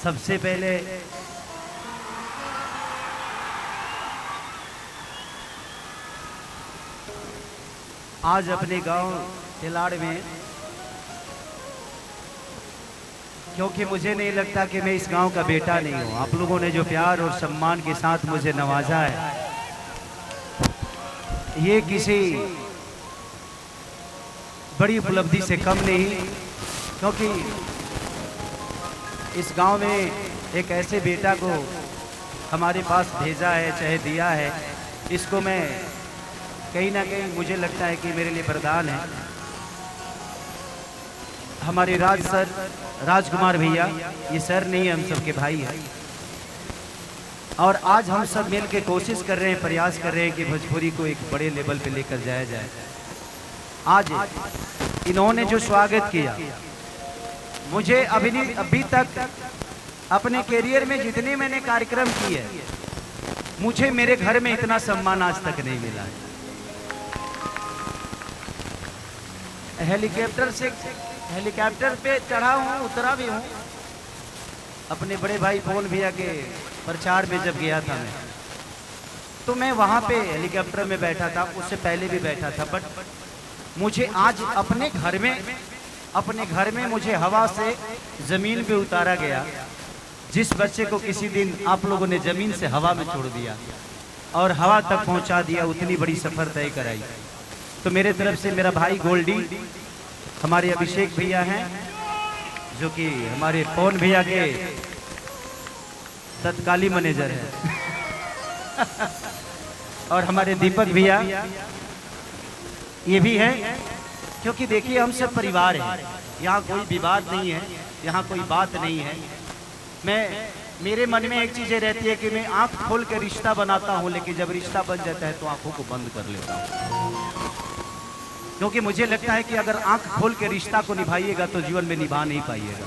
सबसे पहले आज अपने गांव तिलाड़ में, क्योंकि मुझे नहीं लगता कि मैं इस गांव का बेटा नहीं हूं, आप लोगों ने जो प्यार और सम्मान के साथ मुझे नवाजा है, ये किसी बड़ी उपलब्धि से कम नहीं, क्योंकि इस गांव में एक ऐसे बेटा को हमारे पास भेजा है, चाहे दिया है, इसको मैं कहीं ना कहीं मुझे लगता है कि मेरे लिए वरदान है। हमारे राजकुमार भैया, ये सर नहीं है, हम सबके भाई हैं, और आज हम सब मिल के कोशिश कर रहे हैं, प्रयास कर रहे हैं कि भोजपुरी को एक बड़े लेवल पे लेकर जाया जाए। आज इन्होंने जो स्वागत किया, मुझे अभी तक अपने कैरियर में जितने मैंने कार्यक्रम किए, मुझे मेरे घर में इतना सम्मान आज तक नहीं मिला है। हेलीकॉप्टर पे चढ़ा हूँ, उतरा भी हूँ। अपने बड़े भाई पवन भैया के प्रचार में जब गया था मैं, तो मैं वहाँ पे हेलीकॉप्टर में बैठा था, उससे पहले भी बैठा था, बट मुझे आज अपने घर में मुझे हवा से ज़मीन पे उतारा गया। जिस बच्चे को किसी दिन आप लोगों ने ज़मीन से हवा में छोड़ दिया और हवा तक पहुँचा दिया, उतनी बड़ी सफ़र तय कराई। तो मेरे तरफ से मेरा भाई गोल्डी, हमारे अभिषेक भैया हैं जो कि हमारे पवन भैया के तत्कालीन मैनेजर हैं और हमारे दीपक भैया ये भी हैं, क्योंकि देखिए हम सब परिवार हैं, यहाँ कोई विवाद नहीं है, यहाँ कोई बात नहीं है। मेरे मन में एक चीज़ रहती है कि मैं आँख खोल के रिश्ता बनाता हूँ, लेकिन जब रिश्ता बन जाता है तो आँखों को बंद कर लेता हूँ, क्योंकि मुझे लगता है कि अगर आंख खोल के रिश्ता को निभाइएगा तो जीवन में निभा नहीं पाइएगा।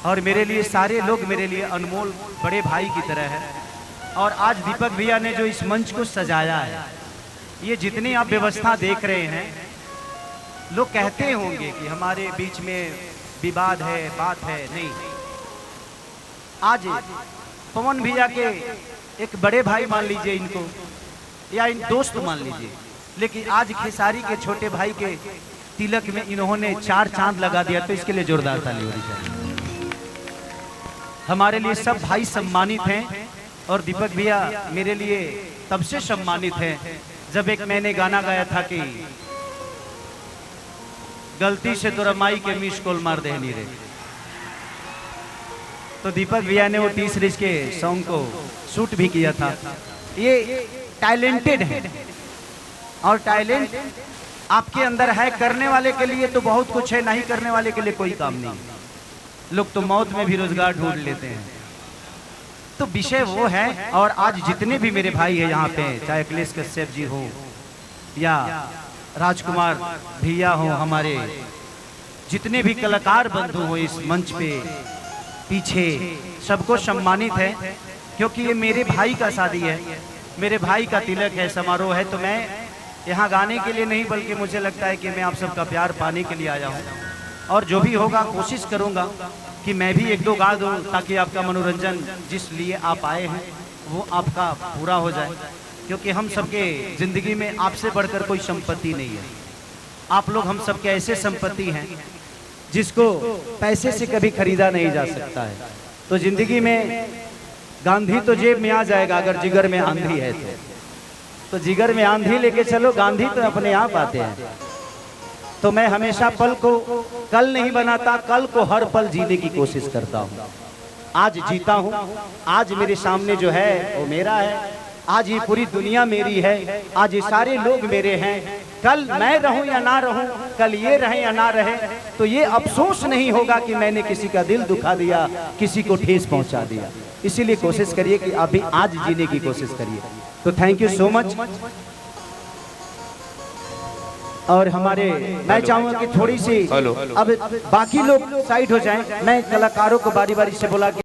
और मेरे लिए सारे लोग मेरे लिए अनमोल बड़े भाई की तरह है। और आज दीपक भैया ने जो इस मंच को सजाया है, ये जितनी आप व्यवस्था देख रहे हैं, लोग कहते होंगे कि हमारे बीच में विवाद है, बात है, नहीं। आज पवन भैया के एक बड़े भाई मान लीजिए इनको, या इन दोस्त मान लीजिए, लेकिन आज खेसारी के छोटे भाई के तिलक में इन्होंने 4 चांद लगा दिया, तो इसके लिए जोरदार ताली होनी चाहिए। हमारे लिए सब भाई सम्मानित हैं, और दीपक भैया मेरे लिए तब से सम्मानित हैं जब एक मैंने गाना गाया था कि गलती से तो रमाई के मिस कॉल मार देनी रे, तो दीपक भैया ने वो 30 रिच के सॉन्ग को शूट भी किया था। ये टैलेंटेड है, और टैलेंट आपके अंदर है, करने वाले के लिए तो बहुत कुछ है, नहीं करने वाले के लिए कोई काम नहीं। लोग तो मौत में भी रोजगार ढूंढ लेते हैं, तो विषय वो है। और आज जितने भी मेरे भाई हैं यहाँ पे, चाहे अखिलेश कश्यप जी हो या राजकुमार भैया हो, हमारे जितने भी कलाकार बंधु हो इस मंच पे पीछे, सबको सम्मानित है, क्योंकि ये मेरे भाई का शादी है, मेरे भाई का तिलक है, समारोह है। तो मैं यहाँ गाने के लिए नहीं, बल्कि मुझे लगता है कि मैं आप सबका प्यार पाने के लिए आया हूँ, और जो भी होगा कोशिश करूँगा कि मैं भी 1-2 गा दूँ, ताकि आपका मनोरंजन जिस लिए आप आए हैं वो आपका पूरा हो जाए, क्योंकि हम सबके ज़िंदगी में आपसे बढ़कर कोई संपत्ति नहीं है। आप लोग हम सबके ऐसे संपत्ति हैं जिसको पैसे से कभी खरीदा नहीं जा सकता है। तो ज़िंदगी में गांधी तो जेब में आ जाएगा, अगर जिगर में आंधी है तो जिगर में आंधी लेके चलो, गांधी तो अपने आप आते हैं। तो मैं हमेशा पल को कल नहीं बनाता, कल को हर पल जीने की कोशिश करता हूँ। आज जीता हूँ, आज मेरे सामने जो है वो मेरा है, आज ये पूरी दुनिया मेरी है, आज ये सारे लोग मेरे हैं। कल मैं रहूं या ना रहूं, कल ये रहे या ना रहे, तो ये अफसोस नहीं होगा कि मैंने किसी का दिल दुखा दिया, किसी को ठेस पहुंचा दिया। इसीलिए कोशिश करिए कि अभी आज जीने की कोशिश करिए। तो थैंक यू सो मच। और हमारे मैं चाहूंगा कि थोड़ी सी अब बाकी लोग साइड हो जाएं, मैं कलाकारों को बारी बारी से बोला कि